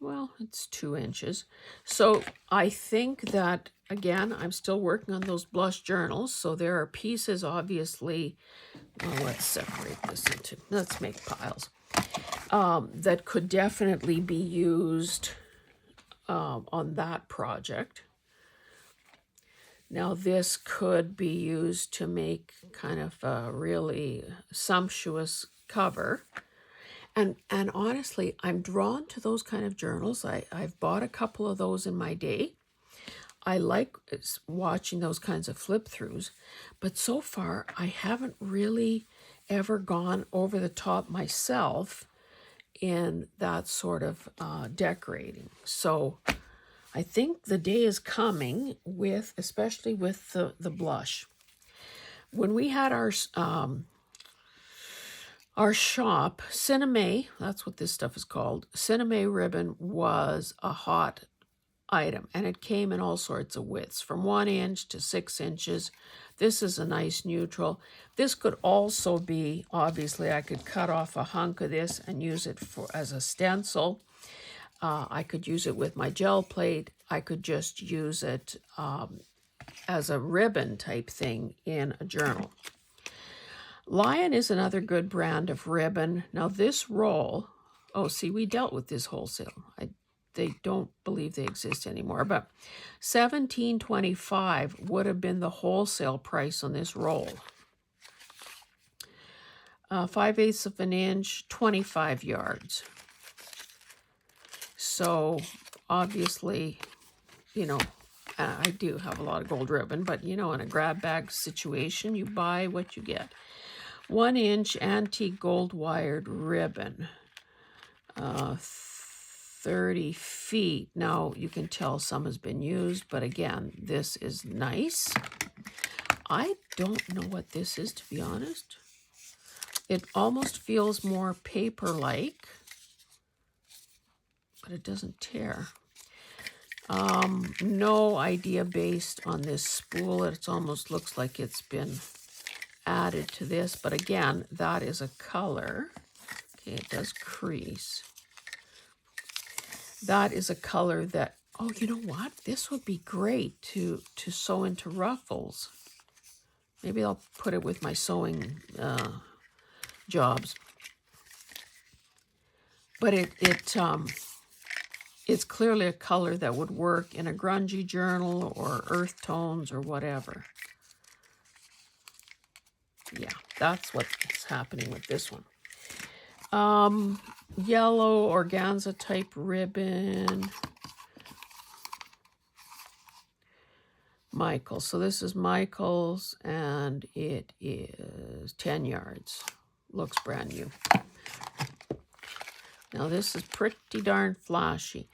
Speaker 1: well, it's 2 inches. So I think that, again, I'm still working on those blush journals. So there are pieces, obviously, well, let's separate this into, let's make piles. that could definitely be used on that project. Now this could be used to make kind of a really sumptuous cover. And honestly, I'm drawn to those kind of journals. I've bought a couple of those in my day. I like watching those kinds of flip throughs, but so far I haven't really ever gone over the top myself in that sort of decorating. So I think the day is coming with, especially with the blush. When we had our shop, Cineme, that's what this stuff is called, Cineme ribbon was a hot item, and it came in all sorts of widths, from 1 inch to 6 inches. This is a nice neutral. This could also be, obviously, I could cut off a hunk of this and use it as a stencil. I could use it with my gel plate. I could just use it as a ribbon type thing in a journal. Lion is another good brand of ribbon. Now this roll, oh, see, we dealt with this wholesale. They don't believe they exist anymore, but $17.25 would have been the wholesale price on this roll. 5/8 of an inch, 25 yards. So obviously, you know, I do have a lot of gold ribbon, but you know, in a grab bag situation, you buy what you get. 1 inch antique gold wired ribbon. 30 feet. Now you can tell some has been used, but again, this is nice. I don't know what this is, to be honest. It almost feels more paper-like, but it doesn't tear. No idea based on this spool. It almost looks like it's been added to this, but again, that is a color. Okay, it does crease. That is a color that, oh, you know what? This would be great to sew into ruffles. Maybe I'll put it with my sewing jobs. But it's clearly a color that would work in a grungy journal or earth tones or whatever. Yeah, that's what's happening with this one. Yellow organza type ribbon. Michael's. So this is Michael's, and it is 10 yards. Looks brand new. Now this is pretty darn flashy.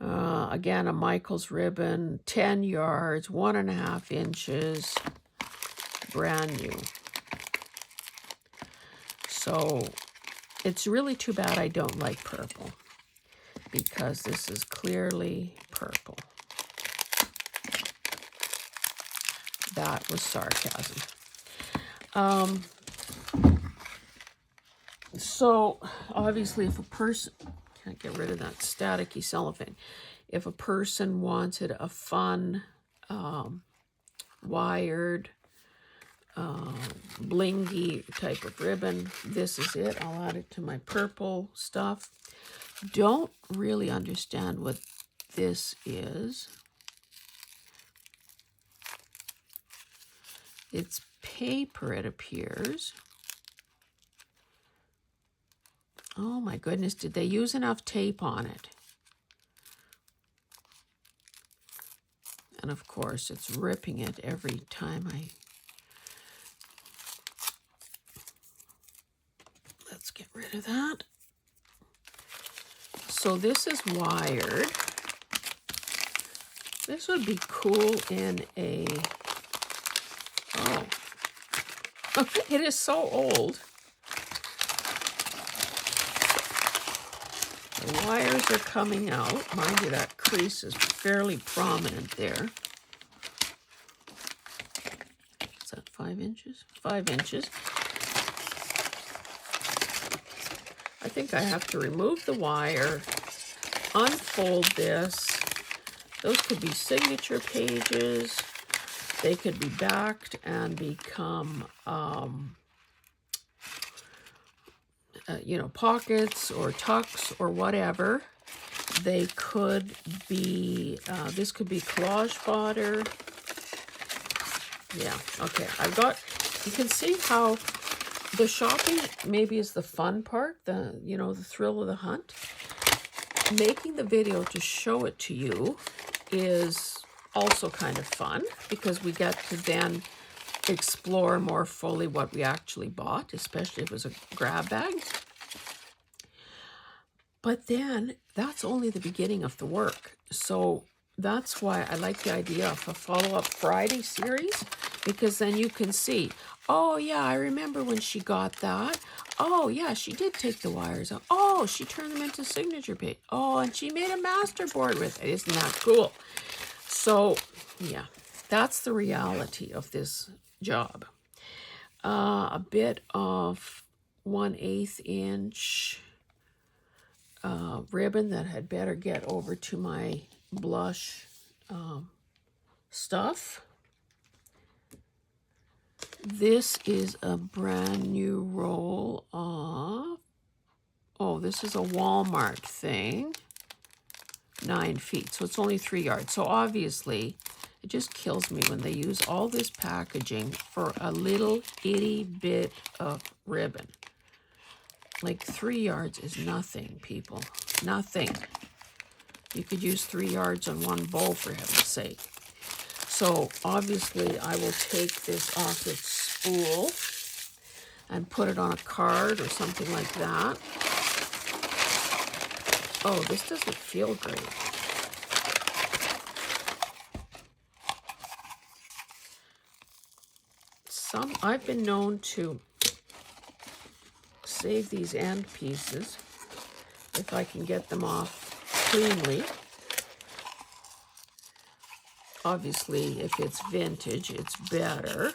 Speaker 1: Again, a Michael's ribbon, 10 yards, 1.5 inches, brand new. So it's really too bad I don't like purple, because this is clearly purple. That was sarcasm. So obviously if a person, can't get rid of that staticky cellophane, if a person wanted a fun wired blingy type of ribbon, this is it. I'll add it to my purple stuff. Don't really understand what this is. It's paper, it appears. Oh my goodness, did they use enough tape on it? And of course, it's ripping it every time I... Let's get rid of that. So this is wired. This would be cool in a... Oh. It is so old. The wires are coming out. Mind you, that crease is fairly prominent there. Is that 5 inches? 5 inches. I think I have to remove the wire, unfold this. Those could be signature pages. They could be backed and become you know, pockets or tucks or whatever. They could be, this could be collage fodder. Yeah, okay. You can see how the shopping maybe is the fun part, you know, the thrill of the hunt. Making the video to show it to you is also kind of fun because we get to then explore more fully what we actually bought, especially if it was a grab bag. But then that's only the beginning of the work. So that's why I like the idea of a follow-up Friday series, because then you can see, oh yeah, I remember when she got that. Oh yeah, she did take the wires out. Oh, she turned them into signature page. Oh, and she made a master board with it. Isn't that cool? So yeah, that's the reality of this job. A bit of 1/8 inch ribbon that had better get over to my blush stuff. This is a brand new roll of, oh, this is a Walmart thing, 9 feet, so it's only 3 yards. So obviously, it just kills me when they use all this packaging for a little itty bit of ribbon. Like 3 yards is nothing, people. Nothing. You could use 3 yards on one bow, for heaven's sake. So obviously I will take this off its spool and put it on a card or something like that. Oh, this doesn't feel great. I've been known to save these end pieces if I can get them off cleanly. Obviously, if it's vintage, it's better.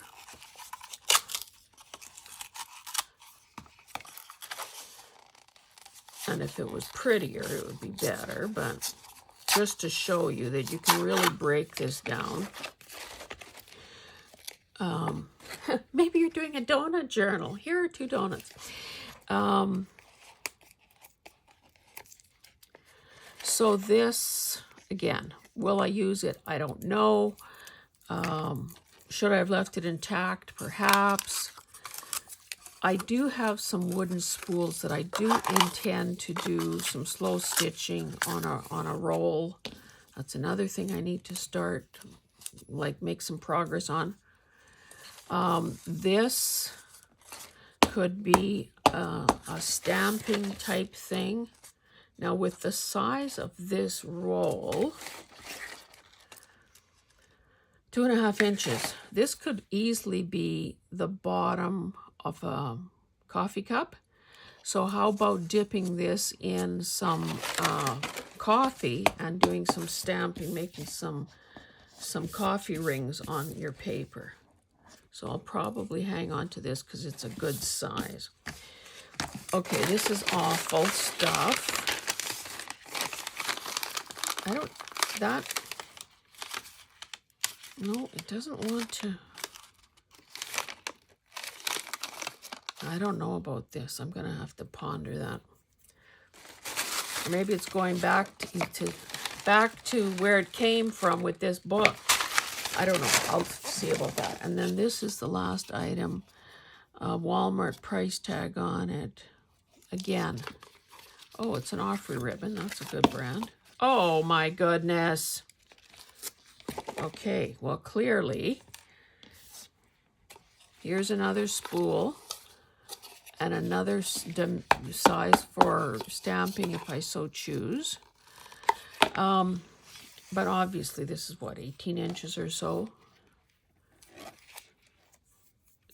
Speaker 1: And if it was prettier, it would be better. But just to show you that you can really break this down. Maybe you're doing a donut journal. Here are 2 donuts. So this, again, will I use it? I don't know. Should I have left it intact? Perhaps. I do have some wooden spools that I do intend to do some slow stitching on a roll. That's another thing I need to start, like, make some progress on. This could be a stamping type thing. Now, with the size of this roll, 2.5 inches, this could easily be the bottom of a coffee cup. So how about dipping this in some coffee and doing some stamping, making some coffee rings on your paper. So I'll probably hang on to this because it's a good size. Okay, this is awful stuff. No, it doesn't want to. I don't know about this. I'm going to have to ponder that. Or maybe it's going back to where it came from with this book. I don't know. I'll see about that. And then this is the last item. Walmart price tag on it. Again. Oh, it's an Offrey ribbon. That's a good brand. Oh, my goodness. Okay, well, clearly, here's another spool and another size for stamping if I so choose. But obviously, this is, what, 18 inches or so?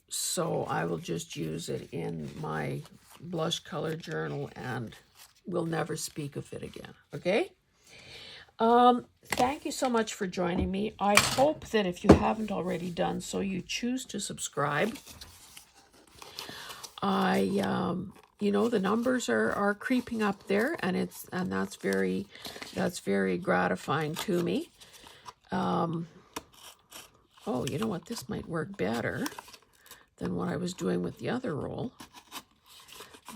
Speaker 1: So I will just use it in my blush color journal and we'll never speak of it again, okay? Thank you so much for joining me. I hope that if you haven't already done so, you choose to subscribe. You know, the numbers are creeping up there, and that's very gratifying to me. Oh, you know what? This might work better than what I was doing with the other roll.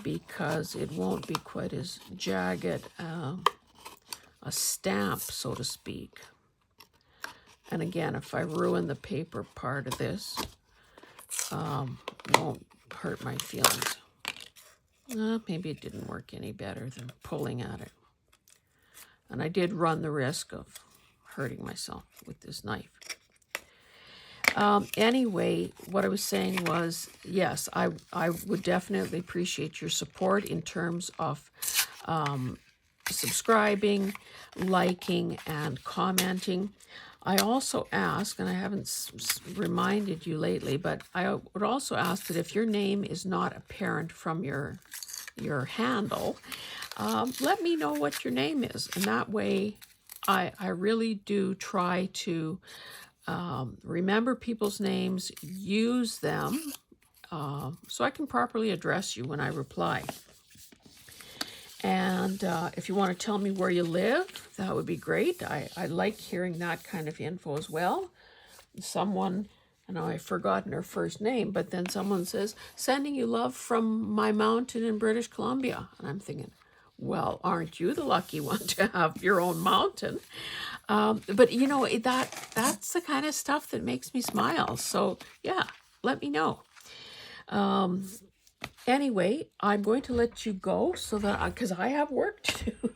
Speaker 1: because it won't be quite as jagged a stamp, so to speak. And again, if I ruin the paper part of this, it won't hurt my feelings. Maybe it didn't work any better than pulling at it. And I did run the risk of hurting myself with this knife. Anyway, what I was saying was, yes, I would definitely appreciate your support in terms of subscribing, liking, and commenting. I also ask, and I haven't reminded you lately, but I would also ask that if your name is not apparent from your handle, let me know what your name is. And that way, I really do try to remember people's names, use them, so I can properly address you when I reply. And if you want to tell me where you live, that would be great. I like hearing that kind of info as well. Someone, I know I've forgotten her first name, but then someone says, sending you love from my mountain in British Columbia. And I'm thinking, well, aren't you the lucky one to have your own mountain? But you know, that's the kind of stuff that makes me smile. So yeah, let me know. Anyway, I'm going to let you go so that because I have work to do.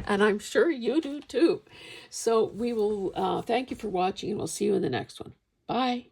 Speaker 1: And I'm sure you do too. So we will thank you for watching, and we'll see you in the next one. Bye.